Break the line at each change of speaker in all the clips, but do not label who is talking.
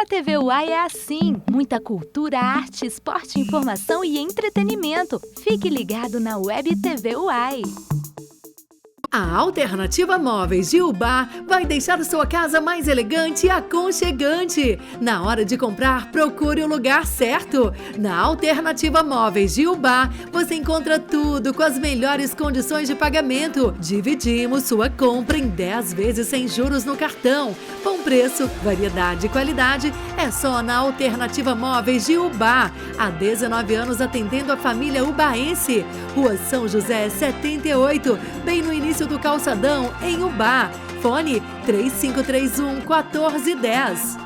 Na TV UAI é assim, muita cultura, arte, esporte, informação e entretenimento. Fique ligado na Web TV UAI.
A Alternativa Móveis de Ubá vai deixar sua casa mais elegante e aconchegante. Na hora de comprar, procure o lugar certo. Na Alternativa Móveis de Ubá, você encontra tudo com as melhores condições de pagamento. Dividimos sua compra em 10 vezes sem juros no cartão. Bom preço, variedade e qualidade é só na Alternativa Móveis de Ubá. Há 19 anos atendendo a família ubaense. Rua São José 78, bem no início do Calçadão, em Ubá. Fone 3531-1410.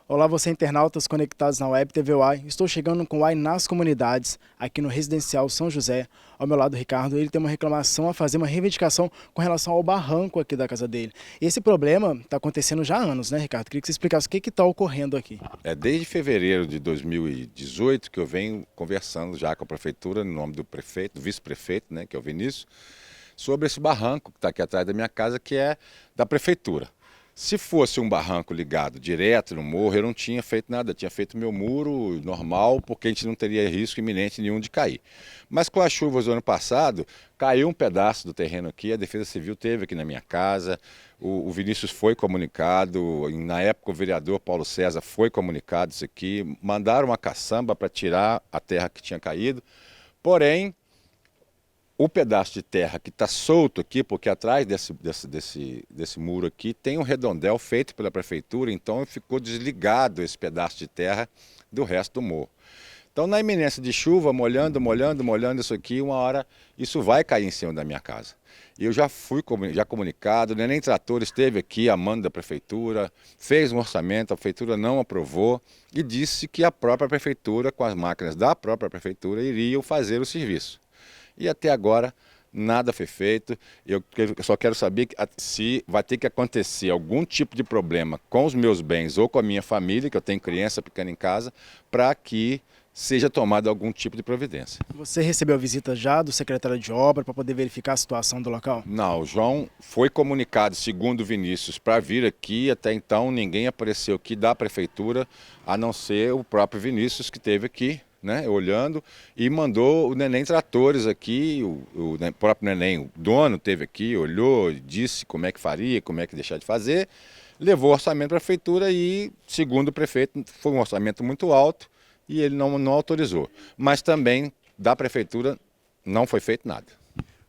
Olá, você internautas conectados na Web TV UAI. Estou chegando com o UAI nas comunidades, aqui no Residencial São José. Ao meu lado, o Ricardo, ele tem uma reclamação a fazer, uma reivindicação com relação ao barranco aqui da casa dele. Esse problema está acontecendo já há anos, né, Ricardo? Queria que você explicasse o que está ocorrendo aqui.
Desde fevereiro de 2018 que eu venho conversando já com a prefeitura, no nome do prefeito, do vice-prefeito, né, que é o Vinícius, sobre esse barranco que está aqui atrás da minha casa, que é da prefeitura. Se fosse um barranco ligado direto no morro, eu não tinha feito nada, eu tinha feito meu muro normal, porque a gente não teria risco iminente nenhum de cair. Mas com as chuvas do ano passado, caiu um pedaço do terreno aqui, a Defesa Civil teve aqui na minha casa, o Vinícius foi comunicado, na época o vereador Paulo César foi comunicado isso aqui, mandaram uma caçamba para tirar a terra que tinha caído, porém, o pedaço de terra que está solto aqui, porque atrás desse muro aqui tem um redondel feito pela prefeitura, então ficou desligado esse pedaço de terra do resto do morro. Então, na iminência de chuva, molhando isso aqui, uma hora isso vai cair em cima da minha casa. E eu já fui comunicado, o Neném Trator esteve aqui, a mando da prefeitura, fez um orçamento, a prefeitura não aprovou e disse que a própria prefeitura, com as máquinas da própria prefeitura, iriam fazer o serviço. E até agora nada foi feito. Eu só quero saber se vai ter que acontecer algum tipo de problema com os meus bens ou com a minha família, que eu tenho criança pequena em casa, para que seja tomada algum tipo de providência.
Você recebeu a visita já do secretário de obra para poder verificar a situação do local?
Não, o João foi comunicado, segundo o Vinícius, para vir aqui. Até então ninguém apareceu aqui da prefeitura, a não ser o próprio Vinícius que esteve aqui, né, olhando, e mandou o Neném Tratores aqui, o próprio Neném, o dono, esteve aqui, olhou, disse como é que faria, como é que deixar de fazer, levou o orçamento para a prefeitura e, segundo o prefeito, foi um orçamento muito alto e ele não autorizou. Mas também, da prefeitura, não foi feito nada.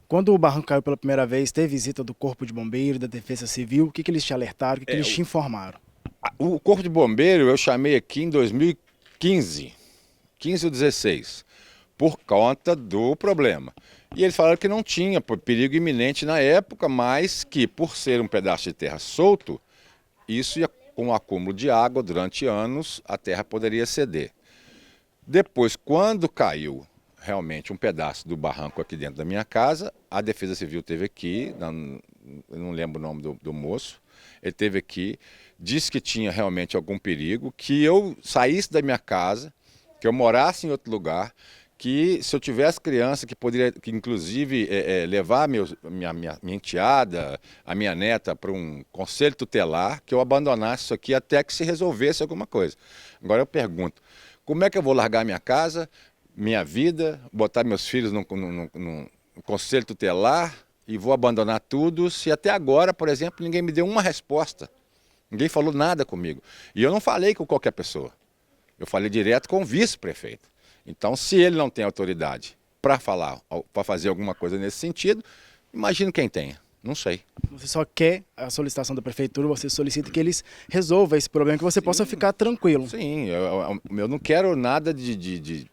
Quando o barranco caiu pela primeira vez, teve visita do Corpo de Bombeiro, da Defesa Civil, o que eles te alertaram, o que eles te informaram?
O Corpo de Bombeiro eu chamei aqui em 2015, 15 ou 16, por conta do problema. E eles falaram que não tinha perigo iminente na época, mas que por ser um pedaço de terra solto, isso ia, com o acúmulo de água durante anos, a terra poderia ceder. Depois, quando caiu realmente um pedaço do barranco aqui dentro da minha casa, a Defesa Civil esteve aqui, eu não lembro o nome do moço, ele esteve aqui, disse que tinha realmente algum perigo, que eu saísse da minha casa, que eu morasse em outro lugar, que se eu tivesse criança, que inclusive levar minha enteada, a minha neta para um conselho tutelar, que eu abandonasse isso aqui até que se resolvesse alguma coisa. Agora eu pergunto, como é que eu vou largar minha casa, minha vida, botar meus filhos num conselho tutelar e vou abandonar tudo, se até agora, por exemplo, ninguém me deu uma resposta, ninguém falou nada comigo. E eu não falei com qualquer pessoa. Eu falei direto com o vice-prefeito. Então, se ele não tem autoridade para falar, para fazer alguma coisa nesse sentido, imagino quem tenha. Não sei.
Você só quer a solicitação da prefeitura, você solicita que eles resolvam esse problema, que você possa ficar tranquilo.
Sim, eu não quero nada de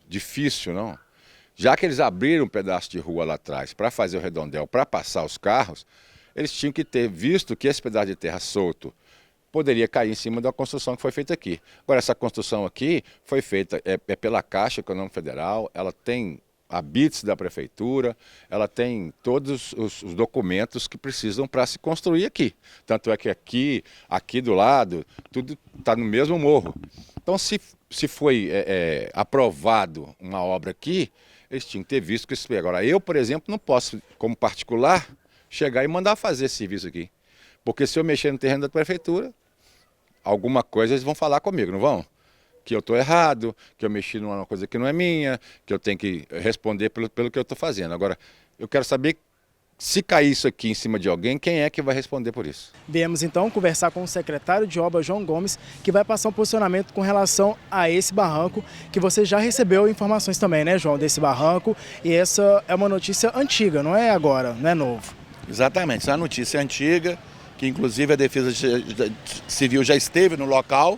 difícil, não. Já que eles abriram um pedaço de rua lá atrás para fazer o redondel, para passar os carros, eles tinham que ter visto que esse pedaço de terra solto poderia cair em cima da construção que foi feita aqui. Agora, essa construção aqui foi feita pela Caixa Econômica Federal, ela tem a BITS da prefeitura, ela tem todos os documentos que precisam para se construir aqui. Tanto é que aqui do lado, tudo está no mesmo morro. Então, se foi aprovado uma obra aqui, eles tinham que ter visto que isso. Agora, eu, por exemplo, não posso, como particular, chegar e mandar fazer esse serviço aqui. Porque se eu mexer no terreno da prefeitura, alguma coisa eles vão falar comigo, não vão? Que eu estou errado, que eu mexi numa coisa que não é minha, que eu tenho que responder pelo que eu estou fazendo. Agora, eu quero saber, se cair isso aqui em cima de alguém, quem é que vai responder por isso?
Viemos então conversar com o secretário de obras, João Gomes, que vai passar um posicionamento com relação a esse barranco, que você já recebeu informações também, né, João, desse barranco, e essa é uma notícia antiga, não é agora, não é novo.
Exatamente, essa é uma notícia antiga, que inclusive a Defesa Civil já esteve no local.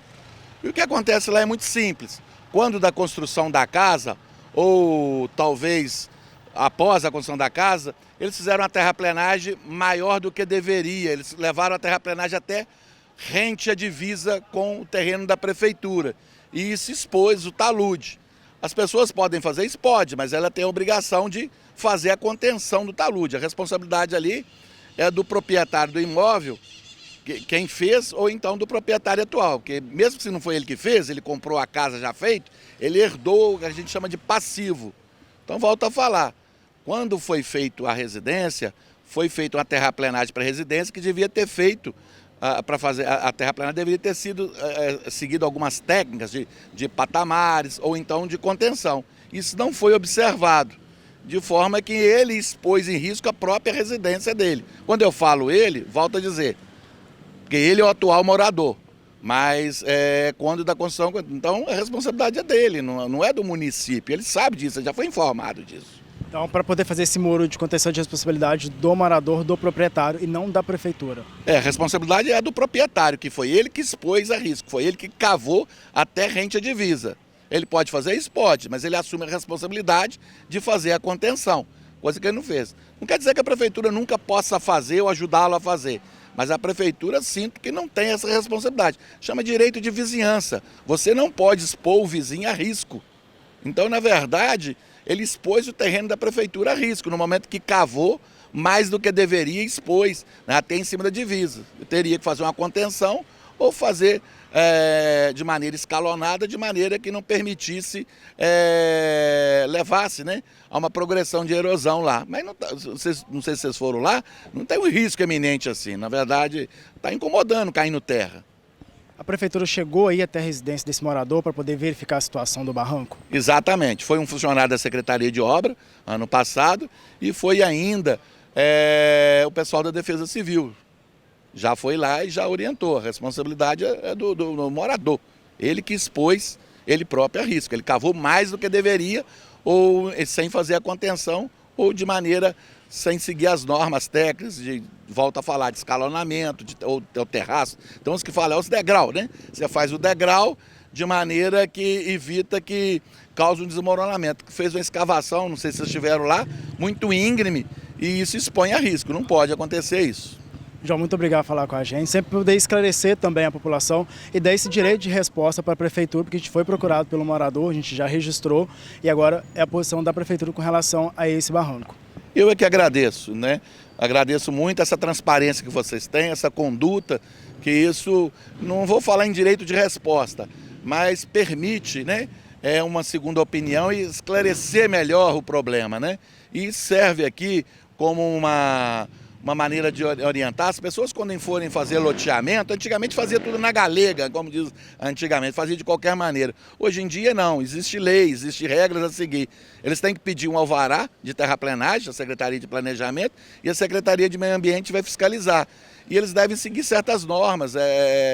E o que acontece lá é muito simples. Quando da construção da casa, ou talvez após a construção da casa, eles fizeram uma terraplenagem maior do que deveria. Eles levaram a terraplenagem até rente a divisa com o terreno da prefeitura. E isso expôs o talude. As pessoas podem fazer isso? Pode, mas ela tem a obrigação de fazer a contenção do talude. A responsabilidade ali é do proprietário do imóvel, quem fez, ou então do proprietário atual, porque mesmo se não foi ele que fez, ele comprou a casa já feito, ele herdou o que a gente chama de passivo. Então volto a falar, quando foi feito a residência, foi feita uma terraplenagem para a residência que devia ter feito, para fazer a terraplenagem deveria ter sido seguido algumas técnicas de patamares ou então de contenção. Isso não foi observado, de forma que ele expôs em risco a própria residência dele. Quando eu falo ele, volto a dizer, porque ele é o atual morador, mas quando da construção, então a responsabilidade é dele, não é do município, ele sabe disso, ele já foi informado disso.
Então, para poder fazer esse muro de contenção de responsabilidade do morador, do proprietário e não da prefeitura.
A responsabilidade é do proprietário, que foi ele que expôs a risco, foi ele que cavou até rente a divisa. Ele pode fazer isso? Pode, mas ele assume a responsabilidade de fazer a contenção, coisa que ele não fez. Não quer dizer que a prefeitura nunca possa fazer ou ajudá-lo a fazer. Mas a prefeitura sinto que não tem essa responsabilidade. Chama direito de vizinhança. Você não pode expor o vizinho a risco. Então, na verdade, ele expôs o terreno da prefeitura a risco. No momento que cavou, mais do que deveria, expôs, né, até em cima da divisa. Eu teria que fazer uma contenção ou fazer de maneira escalonada, de maneira que não permitisse, levasse, né, a uma progressão de erosão lá. Mas não sei se vocês foram lá, não tem um risco eminente assim. Na verdade, está incomodando caindo terra.
A prefeitura chegou aí até a residência desse morador para poder verificar a situação do barranco?
Exatamente. Foi um funcionário da Secretaria de Obra, ano passado, e foi ainda o pessoal da Defesa Civil. Já foi lá e já orientou. A responsabilidade é do morador. Ele que expôs ele próprio a risco. Ele cavou mais do que deveria, ou sem fazer a contenção, ou de maneira sem seguir as normas técnicas, volta a falar de escalonamento, ou terraço. Então os que falam é os degrau, né? Você faz o degrau de maneira que evita que cause um desmoronamento. Fez uma escavação, não sei se vocês estiveram lá, muito íngreme, e isso expõe a risco. Não pode acontecer isso.
João, muito obrigado por falar com a gente, sempre poder esclarecer também a população e dar esse direito de resposta para a prefeitura, porque a gente foi procurado pelo morador, a gente já registrou e agora é a posição da prefeitura com relação a esse barranco.
Eu é que agradeço, né? Agradeço muito essa transparência que vocês têm, essa conduta, que isso, não vou falar em direito de resposta, mas permite, né, uma segunda opinião e esclarecer melhor o problema, né? E serve aqui como uma maneira de orientar as pessoas quando forem fazer loteamento. Antigamente fazia tudo na galega, como diz antigamente, fazia de qualquer maneira. Hoje em dia não, existe lei, existe regras a seguir. Eles têm que pedir um alvará de terraplenagem, a Secretaria de Planejamento, e a Secretaria de Meio Ambiente vai fiscalizar. E eles devem seguir certas normas.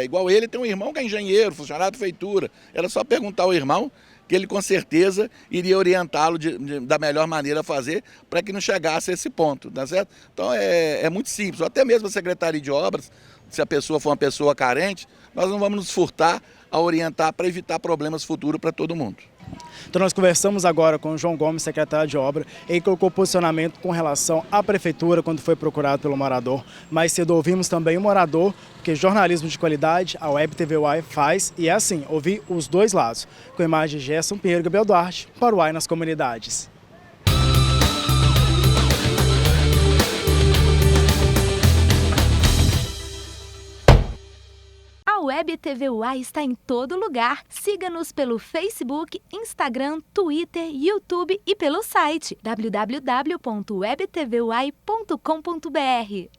Igual ele tem um irmão que é engenheiro, funcionário da prefeitura. Era só perguntar ao irmão, que ele com certeza iria orientá-lo da melhor maneira a fazer para que não chegasse a esse ponto, tá certo? Então é muito simples, ou até mesmo a Secretaria de Obras, se a pessoa for uma pessoa carente, nós não vamos nos furtar a orientar para evitar problemas futuros para todo mundo.
Então nós conversamos agora com o João Gomes, secretário de obra, ele colocou posicionamento com relação à prefeitura quando foi procurado pelo morador. Mais cedo ouvimos também o morador, porque jornalismo de qualidade a Web TV UAI faz e é assim, ouvir os dois lados. Com a imagem de Gerson Pinheiro e Gabriel Duarte, para o UAI nas comunidades.
A Web TV UA está em todo lugar. Siga-nos pelo Facebook, Instagram, Twitter, YouTube e pelo site www.webtvuai.com.br.